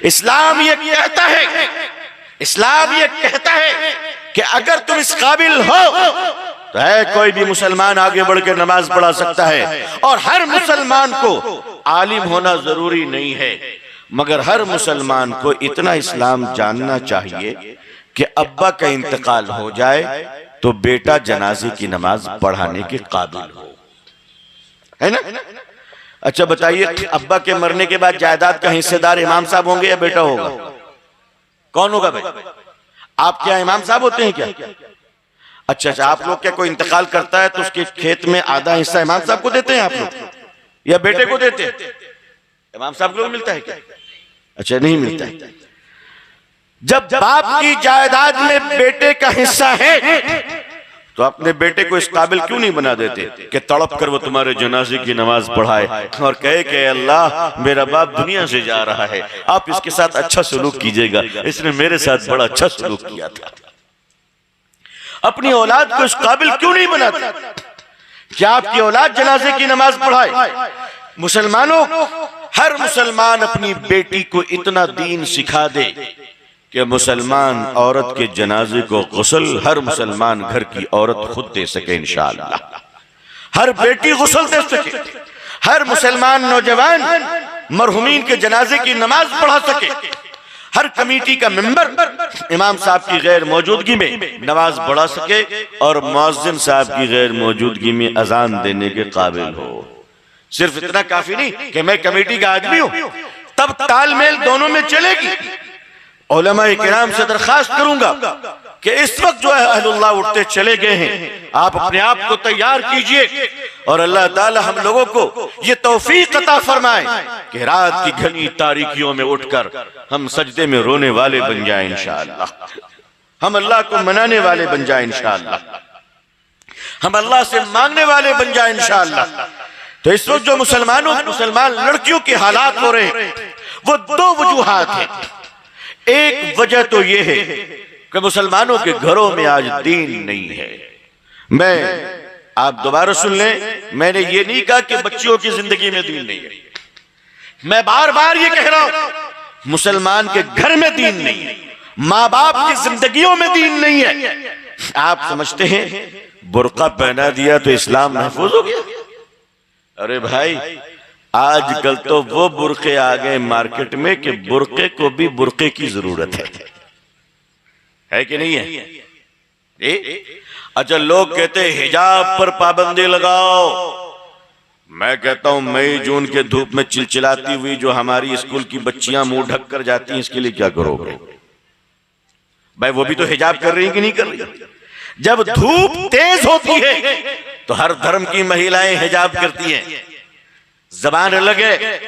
इस्लाम ये कहता है, इस्लाम ये कहता है कि अगर तुम इस काबिल हो तो है कोई भी मुसलमान आगे बढ़ के नमाज पढ़ा सकता है। और हर मुसलमान को आलिम होना जरूरी नहीं है, मगर हर मुसलमान को इतना इस्लाम जानना चाहिए कि अब्बा का इंतकाल हो जाए तो बेटा जनाजे की नमाज पढ़ाने के काबिल हो, है ना। अच्छा बताइए, अब्बा के मरने के बाद जायदाद का हिस्सेदार इमाम साहब होंगे या बेटा होगा? कौन होगा भाई? आप क्या इमाम साहब होते हैं क्या? अच्छा, आप लोग क्या कोई इंतकाल करता है तो उसके खेत में आधा हिस्सा इमाम साहब को देते हैं आप लोग या बेटे को देते हैं? इमाम साहब को मिलता है क्या? अच्छा, नहीं मिलता है। जब बाप की जायदाद में बेटे का हिस्सा है तो अपने बेटे को इस काबिल क्यों नहीं बना देते कि तड़प कर वो तुम्हारे जनाजे की नमाज पढ़ाए और कहे कि अल्लाह मेरा बाप दुनिया से जा रहा है, आप इसके साथ अच्छा सलूक कीजिएगा, इसने मेरे साथ बड़ा अच्छा सलूक किया था। अपनी औलाद को इस काबिल क्यों नहीं बनाते कि आपकी औलाद जनाजे की नमाज पढ़ाए? मुसलमानों, हर मुसलमान अपनी बेटी को इतना दीन सिखा दे कि मुसलमान औरत के जनाजे को गुस्ल हर मुसलमान घर की औरत खुद दे सके इंशाअल्लाह। हर बेटी गुस्ल दे सके, हर मुसलमान नौजवान मरहुमीन के जनाजे की नमाज पढ़ा सके, हर कमेटी का मेंबर इमाम साहब की गैर मौजूदगी में नमाज पढ़ा सके और मुअज्जिन साहब की गैर मौजूदगी में अजान देने के काबिल हो। सिर्फ इतना काफी नहीं कि मैं कमेटी का आदमी हूं, तब तालमेल दोनों में चलेगी। उलमाए किराम से दरखास्त करूंगा कि इस वक्त जो है अहलुल्लाह उठते चले गए हैं, आप अपने आप को तैयार कीजिए और अल्लाह ताला हम लोगों को ये तौफीक अता फरमाए कि रात की घनी तारीकियों में उठकर हम सजदे में रोने वाले बन जाएं इंशाअल्लाह, हम अल्लाह को मनाने वाले बन जाएं इंशाअल्लाह, हम अल्लाह से मांगने वाले बन जाएं इंशाअल्लाह। तो इस वक्त जो मुसलमान लड़कियों के हालात हो रहे हैं वो दो वजूहात हैं। एक वजह तो ये है कि मुसलमानों के घरों में आज दीन नहीं है। आप दोबारा सुन लें, मैंने ये नहीं कहा कि बच्चियों की जिंदगी में दीन नहीं है, मैं बार बार ये कह रहा हूं मुसलमान के घर में दीन नहीं है, माँ बाप की जिंदगियों में दीन नहीं है। आप समझते हैं बुर्का पहना दिया तो इस्लाम महफूज हो गया? अरे भाई, आजकल तो वो बुर्के आ गए मार्केट में कि बुर्के को भी बुर्के की जरूरत है कि नहीं है? अच्छा, लोग कहते हैं हिजाब पर पाबंदी लगाओ। मैं कहता हूं मई जून के धूप में चिलचिलाती हुई जो हमारी स्कूल की बच्चियां मुंह ढक कर जाती हैं, इसके लिए क्या करोगे भाई? वो भी तो हिजाब कर रही है कि नहीं कर रही? जब धूप तेज होती है तो हर धर्म की महिलाएं हिजाब करती हैं। जबान अलग है,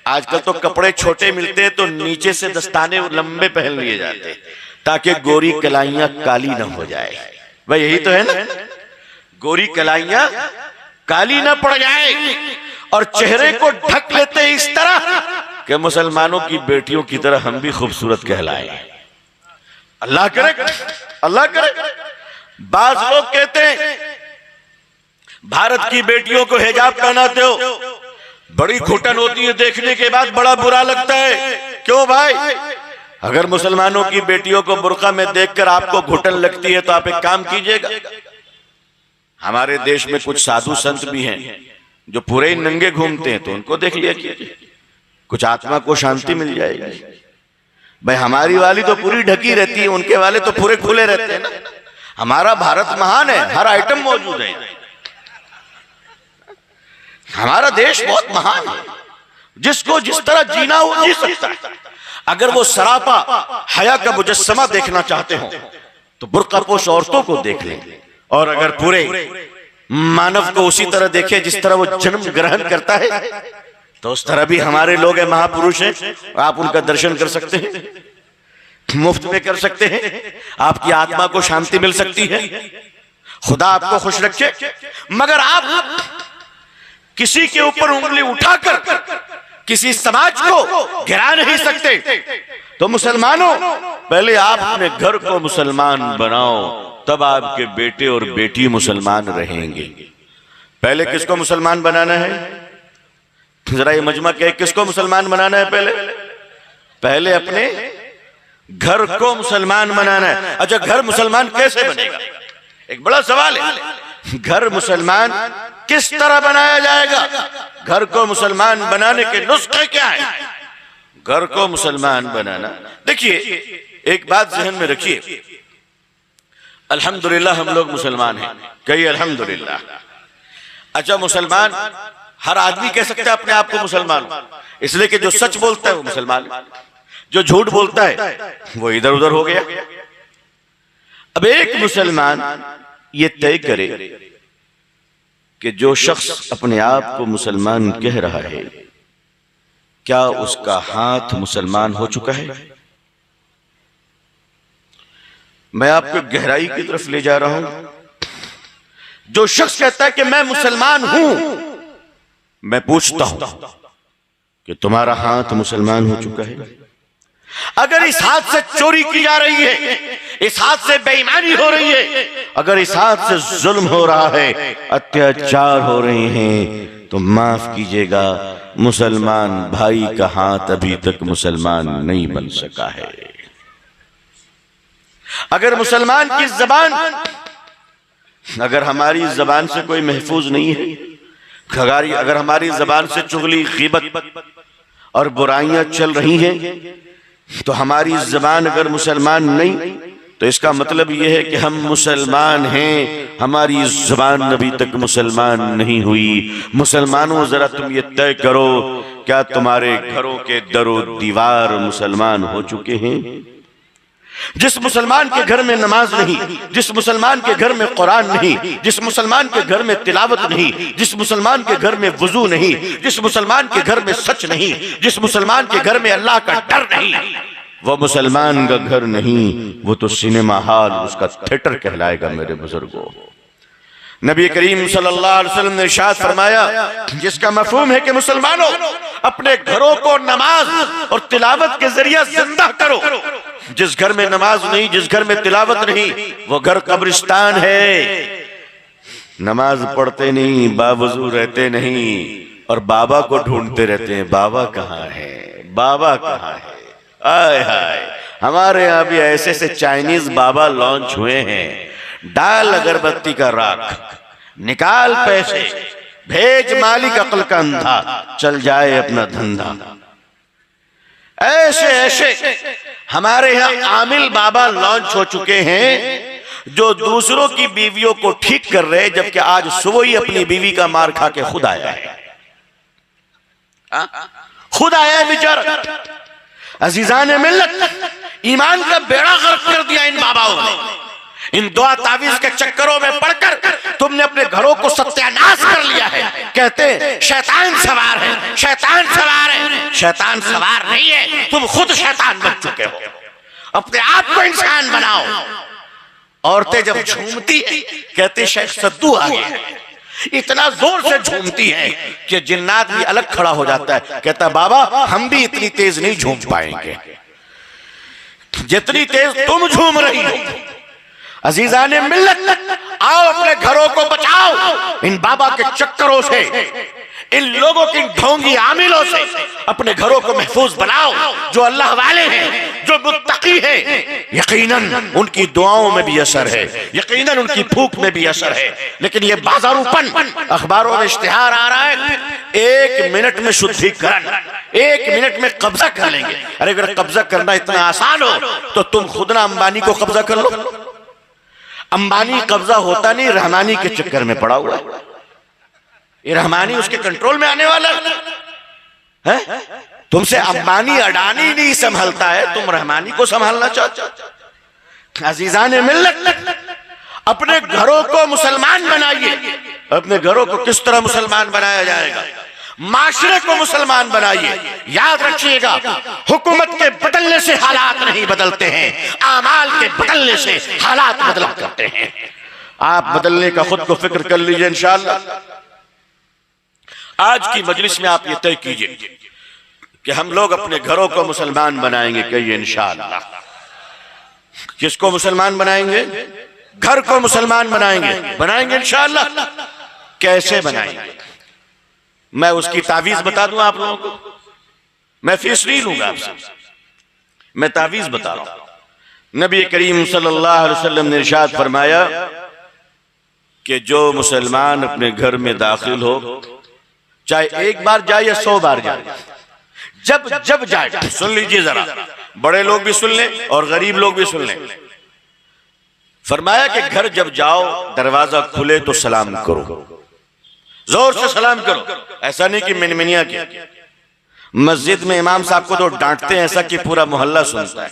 आजकल तो कपड़े छोटे मिलते हैं तो नीचे से दस्ताने लंबे पहन लिए जाते ताकि गोरी कलाइयां काली ना हो जाए। भाई यही तो है ना, गोरी कलाइयां काली ना पड़ जाए और चेहरे को ढक लेते इस तरह कि मुसलमानों की बेटियों की तरह हम भी खूबसूरत कहलाए। अल्लाह करे, अल्लाह करे। बाज लोग कहते हैं भारत की बेटियों को हिजाब पहनाते हो, बड़ी घुटन होती है, देखने के बाद बड़ा बुरा लगता है। क्यों भाई? अगर मुसलमानों की बेटियों को बुर्का में देखकर आपको घुटन लगती है तो आप एक काम कीजिएगा, हमारे देश में कुछ साधु संत भी हैं जो पूरे नंगे घूमते हैं, तो उनको देख लिया कीजिए, कुछ आत्मा को शांति मिल जाएगी। भाई हमारी वाली तो पूरी ढकी रहती है, उनके वाले तो पूरे खुले रहते हैं ना। हमारा भारत महान है, हर आइटम मौजूद है, हमारा देश बहुत महान है, जिसको जिस तरह जीना हो जी सकता है। अगर वो सरापा हया का मुजस्समा देखना चाहते हो तो बुर्कापोश औरतों को देख लें, और अगर पूरे मानव को उसी तरह देखें जिस तरह वो जन्म ग्रहण करता है तो उस तरह भी हमारे लोग हैं, महापुरुष हैं, आप उनका दर्शन कर सकते हैं, मुफ्त में कर सकते हैं, आपकी आत्मा को शांति मिल सकती है, खुदा आपको खुश रखे। मगर आप किसी के ऊपर उंगली उठाकर किसी समाज को गिरा नहीं सकते। तो मुसलमानों, पहले आप अपने घर को मुसलमान बनाओ, तब आपके बेटे और बेटी मुसलमान रहेंगे। पहले किसको मुसलमान बनाना है? जरा ये मजमा कहे, किसको मुसलमान बनाना है? पहले पहले अपने घर को मुसलमान बनाना है। अच्छा, घर मुसलमान कैसे बनेगा? एक बड़ा सवाल है। घर मुसलमान किस तरह बनाया जाएगा? घर को मुसलमान बनाने के नुस्खे क्या है? घर को मुसलमान बनाना, देखिए एक बात ज़हन में रखिए, अल्हम्दुलिल्लाह हम लोग मुसलमान हैं, कहिए अल्हम्दुलिल्लाह। अच्छा, मुसलमान हर आदमी कह सकता है अपने आप को मुसलमान, इसलिए कि जो सच बोलता है वो मुसलमान है, जो झूठ बोलता है वो इधर उधर हो गया। अब एक मुसलमान ये तय करे कि जो शख्स अपने आप को मुसलमान कह रहा है, क्या उसका हाथ मुसलमान हो चुका है? मैं आपको गहराई की तरफ ले जा रहा हूं। जो शख्स कहता है कि मैं मुसलमान हूं, मैं पूछता हूं कि तुम्हारा हाथ मुसलमान हो चुका है? अगर इस हाथ से चोरी की जा रही है, इस हाथ से बेईमानी हो रही है, अगर इस हाथ से जुल्म हो रहा है, अत्याचार हो रहे हैं, तो माफ कीजिएगा, मुसलमान भाई का हाथ अभी तक मुसलमान नहीं बन सका है। अगर मुसलमान की जबान, अगर हमारी जबान से कोई महफूज नहीं है, अगर हमारी जबान से चुगली, गीबत और बुराइयां चल रही हैं, तो हमारी जबान अगर मुसलमान नहीं, तो इसका मतलब यह है कि हम मुसलमान हैं, हमारी जबान अभी तक मुसलमान नहीं हुई। मुसलमानों, जरा तुम ये तय करो, क्या तुम्हारे घरों के दरो दीवार मुसलमान हो चुके हैं? जिस मुसलमान के घर में नमाज नहीं, जिस मुसलमान के घर में कुरान नहीं, जिस मुसलमान के घर में तिलावत नहीं, जिस मुसलमान के घर में वुजू नहीं, जिस मुसलमान के घर में सच नहीं, जिस मुसलमान के घर में अल्लाह का डर नहीं, वो मुसलमान का घर नहीं, वो तो सिनेमा हॉल, उसका थिएटर कहलाएगा। मेरे बुजुर्गों, नबी करीम सल्लल्लाहु अलैहि वसल्लम ने इरशाद फरमाया, जिसका मफहूम है कि मुसलमानों अपने घरों को नमाज और तिलावत के जरिए जिंदा करो। जिस घर में नमाज नहीं, जिस घर में तिलावत नहीं, वो घर कब्रिस्तान है। नमाज पढ़ते नहीं, बावजू रहते नहीं, और बाबा को ढूंढते रहते हैं, बाबा कहाँ है, बाबा कहाँ है। आय हाय, हमारे यहाँ भी ऐसे ऐसे चाइनीज बाबा लॉन्च हुए हैं। डाल अगरबत्ती का राख, निकाल पैसे, भेज मालिक अक्ल का अंधा, चल जाए अपना धंधा। ऐसे ऐसे हमारे यहाँ आमिल बाबा लॉन्च हो चुके हैं, जो दूसरों की बीवियों को ठीक कर रहे, जबकि आज सुबह ही अपनी बीवी का मार खा के खुद आया है। खुद आया है बेचारा। अजीजान मिल्लत, ईमान का बेड़ा गर्क कर दिया इन बाबाओं ने। इन दुआ तावीज के चक्करों में पड़कर तुमने अपने घरों को सत्यानाश कर लिया है। कहते हैं शैतान सवार है, शैतान सवार है। शैतान सवार नहीं है, तुम खुद शैतान बन चुके हो। अपने आप को इंसान बनाओ। औरतें जब झूमती है, कहते शेख सद्दू आ गया, इतना जोर से झूमती है कि जिन्नात भी अलग खड़ा हो जाता है। कहता बाबा, हम भी इतनी तेज नहीं झूम पाएंगे जितनी तेज तुम झूम रही हो। अजीजाने मिल्लत, आओ अपने घरों को बचाओ इन बाबा के चक्करों से, इन लोगों की ढोंगी आमिलों से। अपने घरों को महफूज बनाओ। जो अल्लाह वाले हैं, जो मुत्तकी हैं, यकीनन उनकी दुआओं में भी असर है, यकीनन उनकी फूक में भी असर है। लेकिन ये बाजारूपन, अखबारों में इश्तिहार आ रहा है, 1 मिनट में शुद्धिकरण, 1 मिनट में कब्जा कर लेंगे। अरे अगर कब्जा करना इतना आसान हो तो तुम खुद ना अंबानी को कब्जा कर लो। अंबानी कब्जा होता नहीं, रहमानी के चक्कर में पड़ा हुआ है। ये रहमानी उसके कंट्रोल में आने वाला है। तुमसे अंबानी अडानी नहीं संभलता है, तुम रहमानी को संभालना चाहते हो। अजीजान मिल्लत, अपने घरों को मुसलमान बनाइए। अपने घरों को किस तरह मुसलमान बनाया जाएगा? माशरे को मुसलमान बनाइए। याद रखिएगा, हुकूमत के बदलने से हालात नहीं बदलते हैं, आमाल के बदलने से हालात बदला करते हैं। आप बदलने का खुद को फिक्र कर लीजिए इंशाअल्लाह। आज की मजलिस में आप ये तय कीजिए कि हम लोग अपने घरों को मुसलमान बनाएंगे, कहिए इंशाअल्लाह। किसको मुसलमान बनाएंगे? घर को मुसलमान बनाएंगे इंशाअल्लाह। कैसे बनाएंगे? मैं उसकी तावीज बता दूं आप लोगों को। मैं फीस नहीं लूंगा आपसे, मैं तावीज बता रहा हूं। नबी करीम सल्लल्लाहु अलैहि वसल्लम ने इरशाद फरमाया कि जो मुसलमान अपने घर में दाखिल हो, चाहे एक बार जाए या 100 बार जाए, जब जब जाए, सुन लीजिए जरा, बड़े लोग भी सुन लें और गरीब लोग भी सुन लें। फरमाया कि घर जब जाओ, दरवाजा खुले तो सलाम करो, जोर से सलाम करो। ऐसा नहीं कि मिनमिनिया के। मस्जिद में इमाम साहब को तो डांटते हैं ऐसा कि पूरा मोहल्ला सुनता है,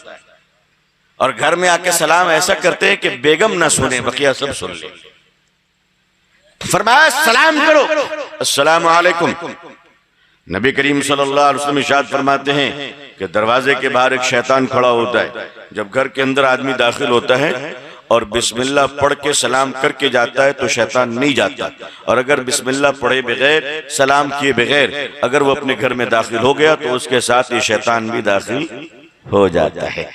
और घर में आके सलाम ऐसा करते हैं कि बेगम ना सुने, बकिया सब सुन ले। फरमाया सलाम करो, अस्सलामु अलैकुम। नबी करीम सल्लल्लाहु अलैहि वसल्लम इरशाद फरमाते हैं कि दरवाजे के बाहर एक शैतान खड़ा होता है। जब घर के अंदर आदमी दाखिल होता है और बिस्मिल्लाह पढ़ के सलाम करके जाता है तो शैतान नहीं जाता, और अगर बिस्मिल्लाह पढ़े बगैर, सलाम किए बगैर अगर वो अपने घर में दाखिल हो गया तो उसके साथ ये शैतान भी दाखिल हो जाता है।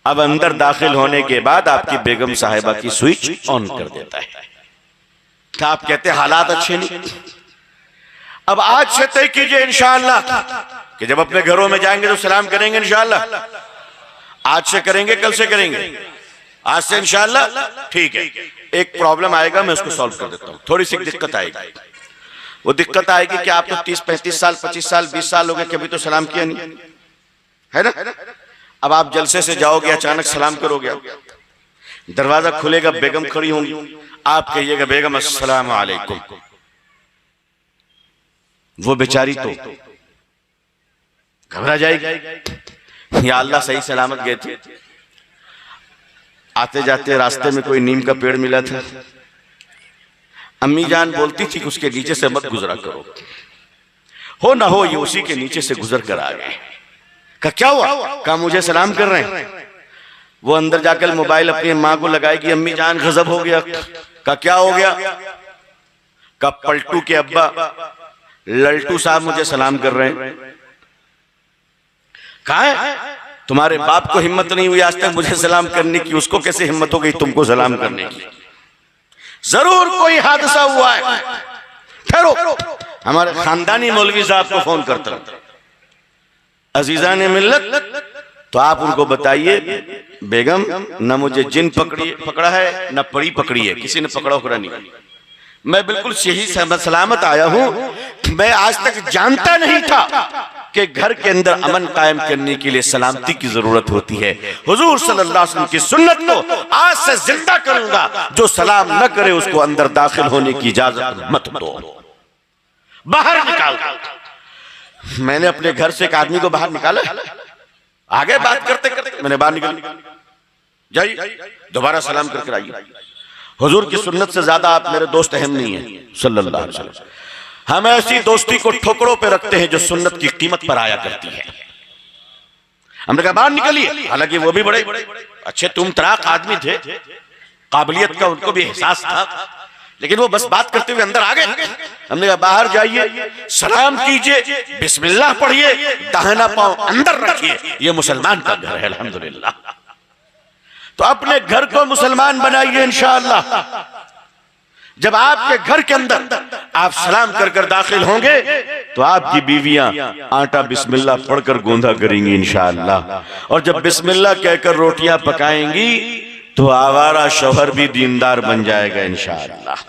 अब अंदर दाखिल होने के बाद आपकी बेगम साहिबा की स्विच ऑन कर देता है। क्या आप कहते हैं हालात अच्छे नहीं? अब आज से तय कीजिए इंशाअल्लाह कि जब अपने घरों में जाएंगे तो सलाम करेंगे इंशाअल्लाह। आज से करेंगे, कल से करेंगे, आज से इंशाअल्लाह। ठीक है, एक प्रॉब्लम आएगा, मैं उसको सॉल्व कर देता हूं। थोड़ी सी दिक्कत आएगी। वो दिक्कत आएगी कि आप तो 30-35 साल, 25 साल, 20 साल हो गए, कभी तो सलाम किया नहीं, है ना? अब आप जलसे से जाओगे, अचानक सलाम करोगे, दरवाजा खुलेगा, बेगम खड़ी होंगी, आप कहिएगा बेगम अस्सलाम वालेकुम। वो बेचारी तो घबरा जाएगी, या अल्लाह सही सलामत गए थे, आते जाते रास्ते में कोई नीम का पेड़ मिला था, अम्मी जान बोलती थी कि उसके नीचे से मत गुजरा करो, हो ना हो ये उसी के नीचे से गुजर कर आ गए। का क्या हुआ? का मुझे सलाम कर रहे हैं। वो अंदर जाकर मोबाइल अपनी माँ को लगाएगी, अम्मी जान गजब हो गया। का क्या हो गया? का पलटू के अब्बा लल्टू साहब मुझे सलाम कर रहे हैं। कहा है तुम्हारे बाप को हिम्मत नहीं हुई आज तक मुझे सलाम करने की, उसको कैसे हिम्मत हो गई तुमको सलाम करने की? जरूर कोई हादसा हुआ है। ठहरो, हमारे खानदानी मौलवी साहब को फोन करता हूं, अजीजा ने मिल्लत, तो आप उनको बताइए बेगम न मुझे जिन पकड़ा है न पड़ी पकड़ी है, किसी ने पकड़ा उकड़ा नहीं, मैं बिल्कुल सही सलामत आया हूं। मैं आज तक जानता नहीं था कि घर के अंदर अमन कायम करने के लिए सलामती की जरूरत होती है। हुजूर सल्लल्लाहु अलैहि वसल्लम की सुन्नत को आज से जिंदा करूंगा, जो सलाम न करे उसको अंदर दाखिल होने की इजाजत मत दो, बाहर निकाल। मैंने अपने घर से एक आदमी को बाहर निकाला, आगे बात करते करते मैंने बाहर निकाल, जाइए दोबारा सलाम करके आइए। हुजूर की सुन्नत से ज्यादा आप मेरे दोस्त अहम नहीं है सल्लल्लाहु अलैहि वसल्लम। हम ऐसी दोस्ती को ठोकरों पे रखते हैं जो सुन्नत की कीमत पर आया करती है। हमने कहा बाहर निकलिए, हालांकि वो भी बड़े अच्छे तुम तराक आदमी थे, काबिलियत का उनको भी एहसास था, लेकिन वो बस बात करते हुए अंदर आ गए। हमने कहा बाहर जाइए, सलाम कीजिए, बिस्मिल्लाह पढ़िए, दाहिना पांव अंदर रखिए, ये मुसलमान का घर है अल्हम्दुलिल्लाह। तो अपने घर को मुसलमान बनाइए इंशाअल्लाह। जब आपके घर के अंदर आप सलाम कर कर दाखिल होंगे तो आपकी बीवियां आटा बिस्मिल्लाह पढ़कर गोंधा करेंगी इंशाअल्लाह, और जब बिस्मिल्लाह कहकर रोटियां पकाएंगी तो आवारा शौहर भी दीनदार बन जाएगा इंशाअल्लाह।